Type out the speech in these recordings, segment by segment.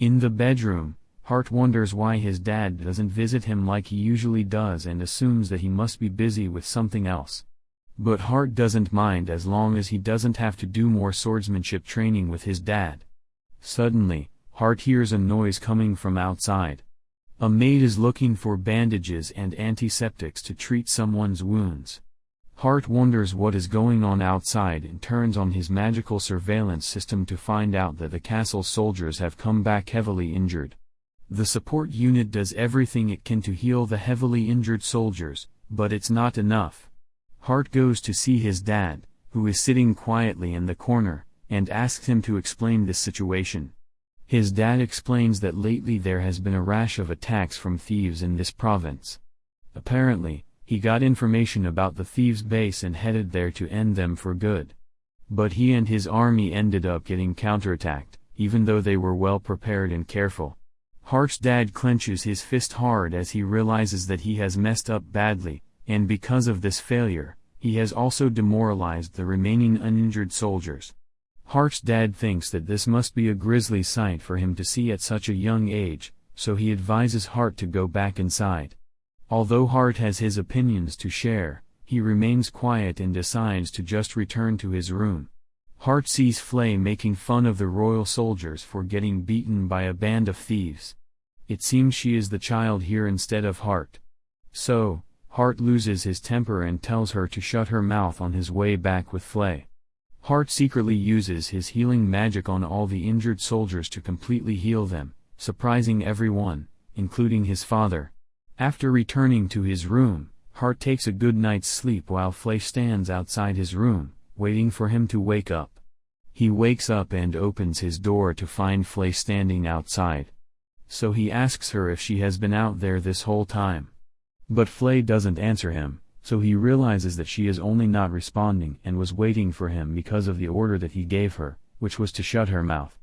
In the bedroom, Hart wonders why his dad doesn't visit him like he usually does and assumes that he must be busy with something else. But Hart doesn't mind as long as he doesn't have to do more swordsmanship training with his dad. Suddenly, Hart hears a noise coming from outside. A maid is looking for bandages and antiseptics to treat someone's wounds. Hart wonders what is going on outside and turns on his magical surveillance system to find out that the castle's soldiers have come back heavily injured. The support unit does everything it can to heal the heavily injured soldiers, but it's not enough. Hart goes to see his dad, who is sitting quietly in the corner, and asks him to explain this situation. His dad explains that lately there has been a rash of attacks from thieves in this province. Apparently, he got information about the thieves' base and headed there to end them for good. But he and his army ended up getting counterattacked, even though they were well prepared and careful. Hart's dad clenches his fist hard as he realizes that he has messed up badly, and because of this failure, he has also demoralized the remaining uninjured soldiers. Hart's dad thinks that this must be a grisly sight for him to see at such a young age, so he advises Hart to go back inside. Although Hart has his opinions to share, he remains quiet and decides to just return to his room. Hart sees Flay making fun of the royal soldiers for getting beaten by a band of thieves. It seems she is the child here instead of Hart. So, Hart loses his temper and tells her to shut her mouth on his way back with Flay. Hart secretly uses his healing magic on all the injured soldiers to completely heal them, surprising everyone, including his father. After returning to his room, Hart takes a good night's sleep while Flay stands outside his room, waiting for him to wake up. He wakes up and opens his door to find Flay standing outside. So he asks her if she has been out there this whole time. But Flay doesn't answer him, so he realizes that she is only not responding and was waiting for him because of the order that he gave her, which was to shut her mouth.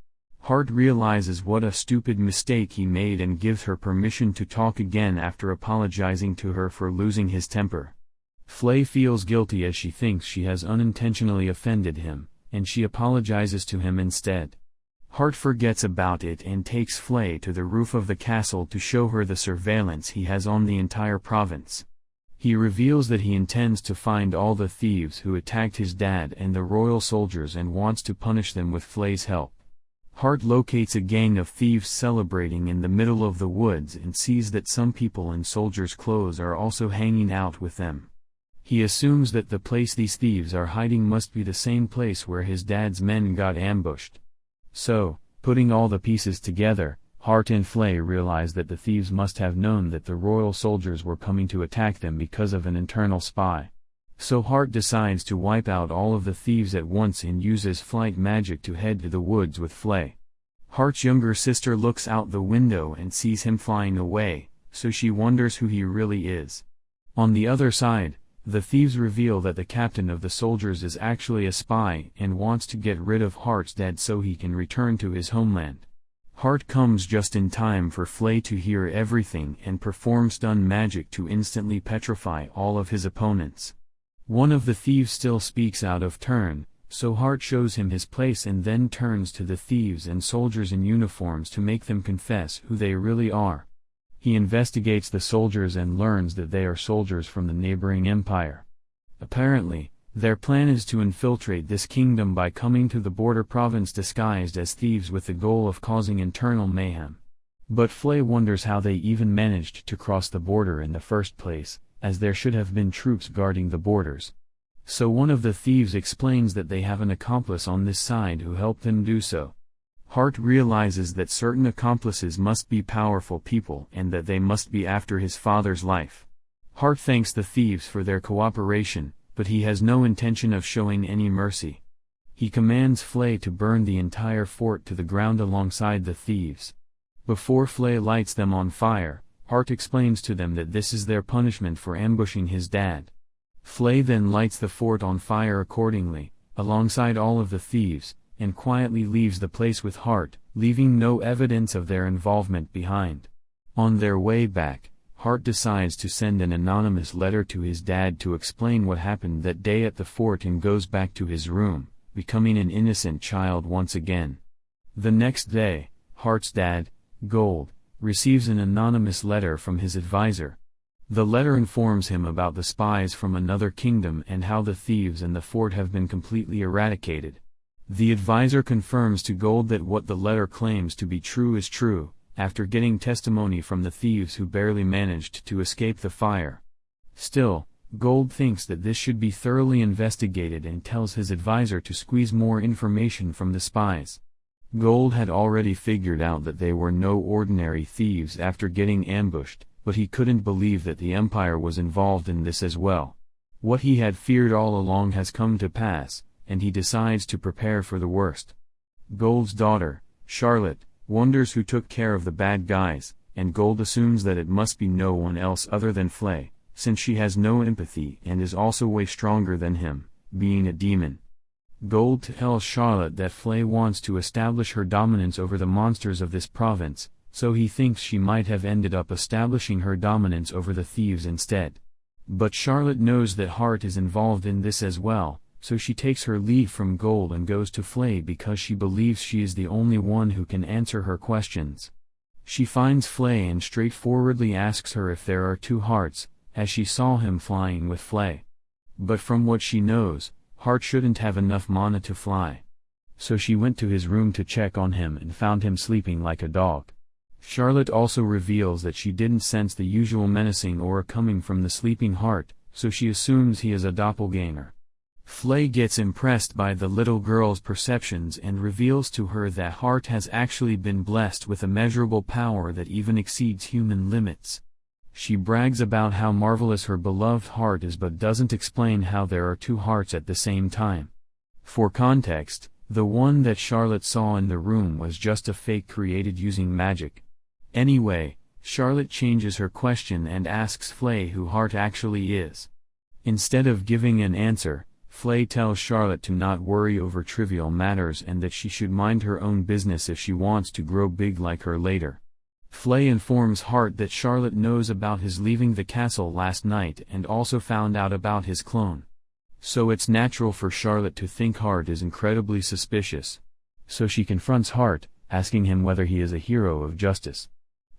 Hart realizes what a stupid mistake he made and gives her permission to talk again after apologizing to her for losing his temper. Flay feels guilty as she thinks she has unintentionally offended him, and she apologizes to him instead. Hart forgets about it and takes Flay to the roof of the castle to show her the surveillance he has on the entire province. He reveals that he intends to find all the thieves who attacked his dad and the royal soldiers and wants to punish them with Flay's help. Hart locates a gang of thieves celebrating in the middle of the woods and sees that some people in soldiers' clothes are also hanging out with them. He assumes that the place these thieves are hiding must be the same place where his dad's men got ambushed. So, putting all the pieces together, Hart and Flay realize that the thieves must have known that the royal soldiers were coming to attack them because of an internal spy. So Hart decides to wipe out all of the thieves at once and uses flight magic to head to the woods with Flay. Hart's younger sister looks out the window and sees him flying away, so she wonders who he really is. On the other side, the thieves reveal that the captain of the soldiers is actually a spy and wants to get rid of Hart's dad so he can return to his homeland. Hart comes just in time for Flay to hear everything and perform stun magic to instantly petrify all of his opponents. One of the thieves still speaks out of turn, so Hart shows him his place and then turns to the thieves and soldiers in uniforms to make them confess who they really are. He investigates the soldiers and learns that they are soldiers from the neighboring empire. Apparently, their plan is to infiltrate this kingdom by coming to the border province disguised as thieves with the goal of causing internal mayhem. But Flay wonders how they even managed to cross the border in the first place, as there should have been troops guarding the borders. So one of the thieves explains that they have an accomplice on this side who helped them do so. Hart realizes that certain accomplices must be powerful people and that they must be after his father's life. Hart thanks the thieves for their cooperation, but he has no intention of showing any mercy. He commands Flay to burn the entire fort to the ground alongside the thieves. Before Flay lights them on fire, Hart explains to them that this is their punishment for ambushing his dad. Flay then lights the fort on fire accordingly, alongside all of the thieves, and quietly leaves the place with Hart, leaving no evidence of their involvement behind. On their way back, Hart decides to send an anonymous letter to his dad to explain what happened that day at the fort and goes back to his room, becoming an innocent child once again. The next day, Hart's dad, Gold, receives an anonymous letter from his advisor. The letter informs him about the spies from another kingdom and how the thieves in the fort have been completely eradicated. The advisor confirms to Gold that what the letter claims to be true is true, after getting testimony from the thieves who barely managed to escape the fire. Still, Gold thinks that this should be thoroughly investigated and tells his advisor to squeeze more information from the spies. Gold had already figured out that they were no ordinary thieves after getting ambushed, but he couldn't believe that the Empire was involved in this as well. What he had feared all along has come to pass, and he decides to prepare for the worst. Gold's daughter, Charlotte, wonders who took care of the bad guys, and Gold assumes that it must be no one else other than Flay, since she has no empathy and is also way stronger than him, being a demon. Gold tells Charlotte that Flay wants to establish her dominance over the monsters of this province, so he thinks she might have ended up establishing her dominance over the thieves instead. But Charlotte knows that Hart is involved in this as well, so she takes her leave from Gold and goes to Flay because she believes she is the only one who can answer her questions. She finds Flay and straightforwardly asks her if there are two Harts, as she saw him flying with Flay. But from what she knows, Hart shouldn't have enough mana to fly. So she went to his room to check on him and found him sleeping like a dog. Charlotte also reveals that she didn't sense the usual menacing aura coming from the sleeping Hart, so she assumes he is a doppelganger. Flay gets impressed by the little girl's perceptions and reveals to her that Hart has actually been blessed with immeasurable power that even exceeds human limits. She brags about how marvelous her beloved Hart is but doesn't explain how there are two Harts at the same time. For context, the one that Charlotte saw in the room was just a fake created using magic. Anyway, Charlotte changes her question and asks Flay who Hart actually is. Instead of giving an answer, Flay tells Charlotte to not worry over trivial matters and that she should mind her own business if she wants to grow big like her later. Flay informs Hart that Charlotte knows about his leaving the castle last night and also found out about his clone. So it's natural for Charlotte to think Hart is incredibly suspicious. So she confronts Hart, asking him whether he is a hero of justice.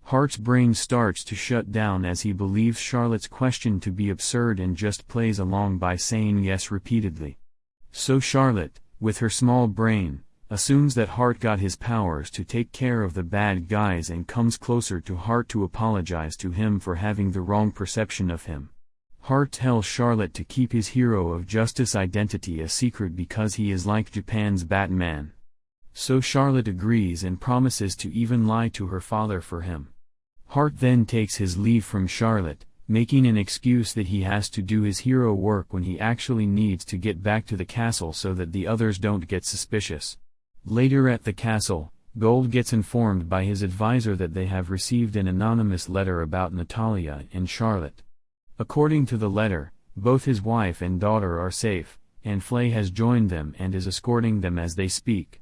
Hart's brain starts to shut down as he believes Charlotte's question to be absurd and just plays along by saying yes repeatedly. So Charlotte, with her small brain, assumes that Hart got his powers to take care of the bad guys and comes closer to Hart to apologize to him for having the wrong perception of him. Hart tells Charlotte to keep his hero of justice identity a secret because he is like Japan's Batman. So Charlotte agrees and promises to even lie to her father for him. Hart then takes his leave from Charlotte, making an excuse that he has to do his hero work when he actually needs to get back to the castle so that the others don't get suspicious. Later at the castle, Gold gets informed by his advisor that they have received an anonymous letter about Natalia and Charlotte. According to the letter, both his wife and daughter are safe, and Flay has joined them and is escorting them as they speak.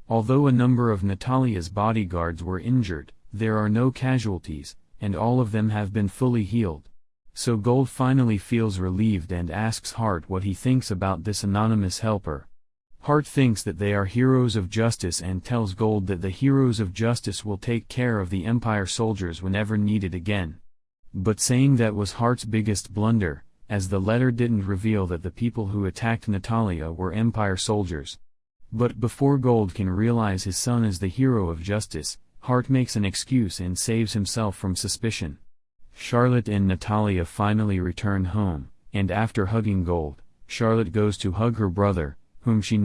Although a number of Natalia's bodyguards were injured, there are no casualties, and all of them have been fully healed. So Gold finally feels relieved and asks Hart what he thinks about this anonymous helper. Hart thinks that they are heroes of justice and tells Gold that the heroes of justice will take care of the Empire soldiers whenever needed again. But saying that was Hart's biggest blunder, as the letter didn't reveal that the people who attacked Natalia were Empire soldiers. But before Gold can realize his son is the hero of justice, Hart makes an excuse and saves himself from suspicion. Charlotte and Natalia finally return home, and after hugging Gold, Charlotte goes to hug her brother, whom she